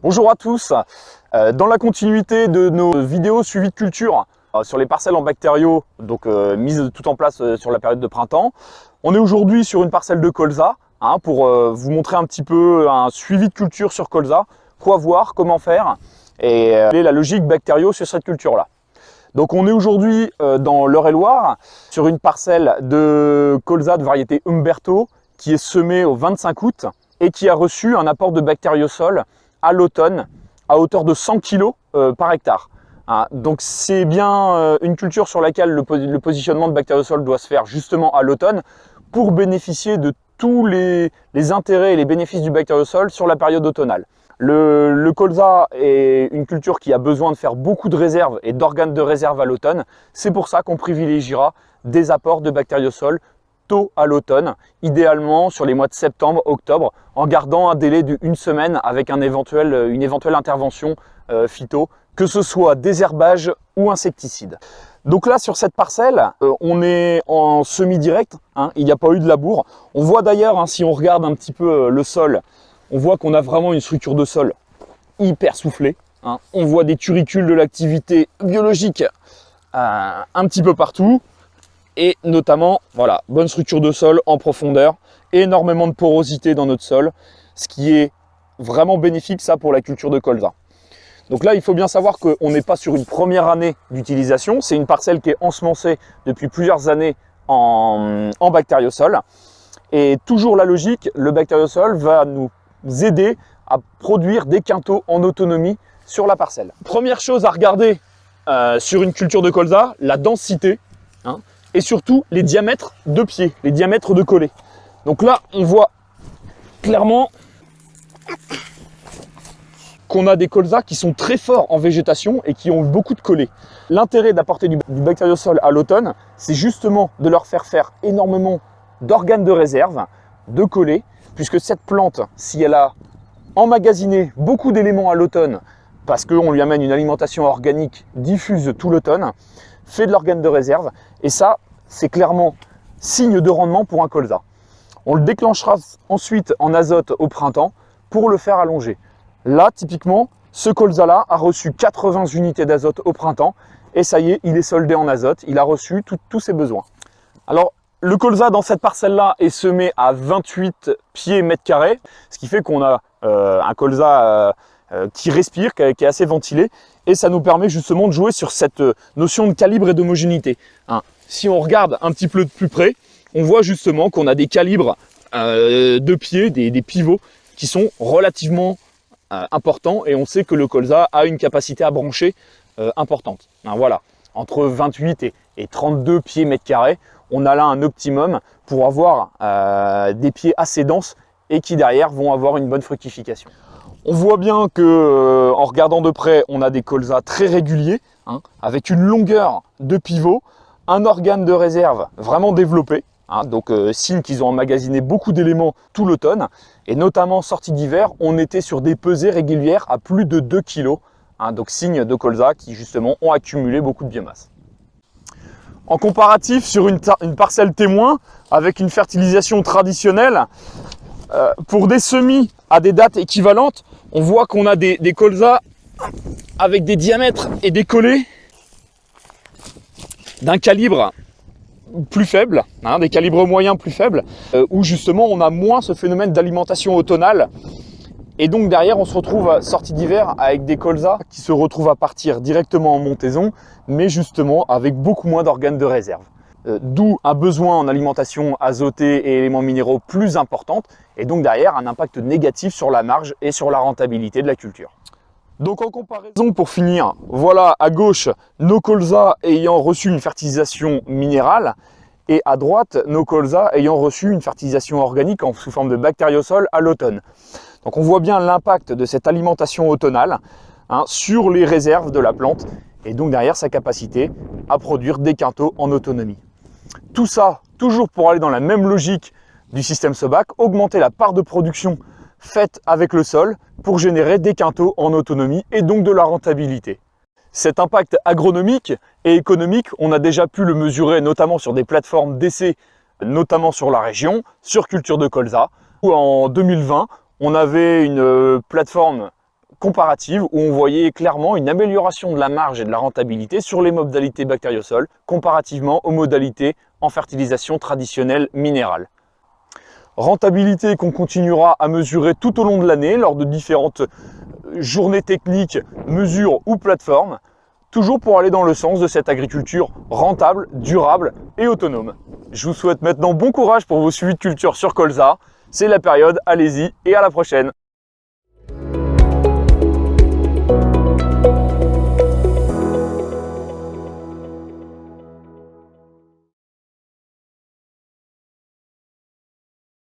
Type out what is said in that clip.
Bonjour à tous, dans la continuité de nos vidéos suivies de culture sur les parcelles en bactériaux, donc mises tout en place sur la période de printemps, on est aujourd'hui sur une parcelle de colza pour vous montrer un petit peu un suivi de culture sur colza, quoi voir, comment faire et quelle est la logique bactériaux sur cette culture-là. Donc on est aujourd'hui dans l'Eure-et-Loir sur une parcelle de colza de variété Umberto qui est semée au 25 août et qui a reçu un apport de bactériosol à l'automne à hauteur de 100 kg par hectare. Donc c'est bien une culture sur laquelle le positionnement de bactériosol doit se faire justement à l'automne pour bénéficier de tous les intérêts et les bénéfices du bactériosol sur la période automnale. Le colza est une culture qui a besoin de faire beaucoup de réserves et d'organes de réserve à l'automne. C'est pour ça qu'on privilégiera des apports de bactériosol tôt à l'automne, idéalement sur les mois de septembre, octobre, en gardant un délai d'une semaine avec une éventuelle intervention phyto, que ce soit désherbage ou insecticide. Donc là, sur cette parcelle, on est en semi-direct, il n'y a pas eu de labour. On voit d'ailleurs, si on regarde un petit peu le sol, on voit qu'on a vraiment une structure de sol hyper soufflée. On voit des turicules de l'activité biologique un petit peu partout. Et notamment, voilà, bonne structure de sol en profondeur, énormément de porosité dans notre sol, ce qui est vraiment bénéfique ça pour la culture de colza. Donc là, il faut bien savoir qu'on n'est pas sur une première année d'utilisation, c'est une parcelle qui est ensemencée depuis plusieurs années en bactériosol. Et toujours la logique, le bactériosol va nous aider à produire des quintaux en autonomie sur la parcelle. Première chose à regarder sur une culture de colza, la densité. Et surtout les diamètres de pied, les diamètres de collets. Donc là, on voit clairement qu'on a des colzas qui sont très forts en végétation et qui ont beaucoup de collets. L'intérêt d'apporter du bactériosol à l'automne, c'est justement de leur faire énormément d'organes de réserve, de collets, puisque cette plante, si elle a emmagasiné beaucoup d'éléments à l'automne, parce qu'on lui amène une alimentation organique diffuse tout l'automne, fait de l'organe de réserve, et ça, c'est clairement signe de rendement pour un colza. On le déclenchera ensuite en azote au printemps pour le faire allonger. Là, typiquement, ce colza-là a reçu 80 unités d'azote au printemps, et ça y est, il est soldé en azote, il a reçu tous ses besoins. Alors, le colza dans cette parcelle-là est semé à 28 pieds mètres carrés, ce qui fait qu'on a un colza qui respire, qui est assez ventilé, et ça nous permet justement de jouer sur cette notion de calibre et d'homogénéité. Si on regarde un petit peu de plus près, on voit justement qu'on a des calibres de pieds, des pivots qui sont relativement importants, et on sait que le colza a une capacité à brancher importante. Voilà, entre 28 et 32 pieds mètres carrés, on a là un optimum pour avoir des pieds assez denses et qui derrière vont avoir une bonne fructification. On voit bien que, en regardant de près, on a des colzas très réguliers, avec une longueur de pivot, un organe de réserve vraiment développé, donc signe qu'ils ont emmagasiné beaucoup d'éléments tout l'automne, et notamment sortie d'hiver, on était sur des pesées régulières à plus de 2 kg, donc signe de colza qui justement ont accumulé beaucoup de biomasse. En comparatif, sur une parcelle témoin, avec une fertilisation traditionnelle, pour des semis à des dates équivalentes, on voit qu'on a des colzas avec des diamètres et des collets d'un calibre plus faible, des calibres moyens plus faibles, où justement on a moins ce phénomène d'alimentation automnale. Et donc derrière, on se retrouve sortie d'hiver avec des colzas qui se retrouvent à partir directement en montaison, mais justement avec beaucoup moins d'organes de réserve. D'où un besoin en alimentation azotée et éléments minéraux plus importante, et donc derrière un impact négatif sur la marge et sur la rentabilité de la culture. Donc en comparaison, pour finir, voilà à gauche nos colzas ayant reçu une fertilisation minérale, et à droite nos colzas ayant reçu une fertilisation organique sous forme de bactériosol à l'automne. Donc on voit bien l'impact de cette alimentation automnale sur les réserves de la plante, et donc derrière sa capacité à produire des quintaux en autonomie. Tout ça, toujours pour aller dans la même logique du système SOBAC, augmenter la part de production faite avec le sol pour générer des quintaux en autonomie et donc de la rentabilité. Cet impact agronomique et économique, on a déjà pu le mesurer notamment sur des plateformes d'essai, notamment sur la région, sur culture de colza, où en 2020, on avait une plateforme comparative où on voyait clairement une amélioration de la marge et de la rentabilité sur les modalités bactériosol comparativement aux modalités en fertilisation traditionnelle minérale. Rentabilité qu'on continuera à mesurer tout au long de l'année lors de différentes journées techniques, mesures ou plateformes, toujours pour aller dans le sens de cette agriculture rentable, durable et autonome. Je vous souhaite maintenant bon courage pour vos suivis de culture sur colza. C'est la période, allez-y et à la prochaine.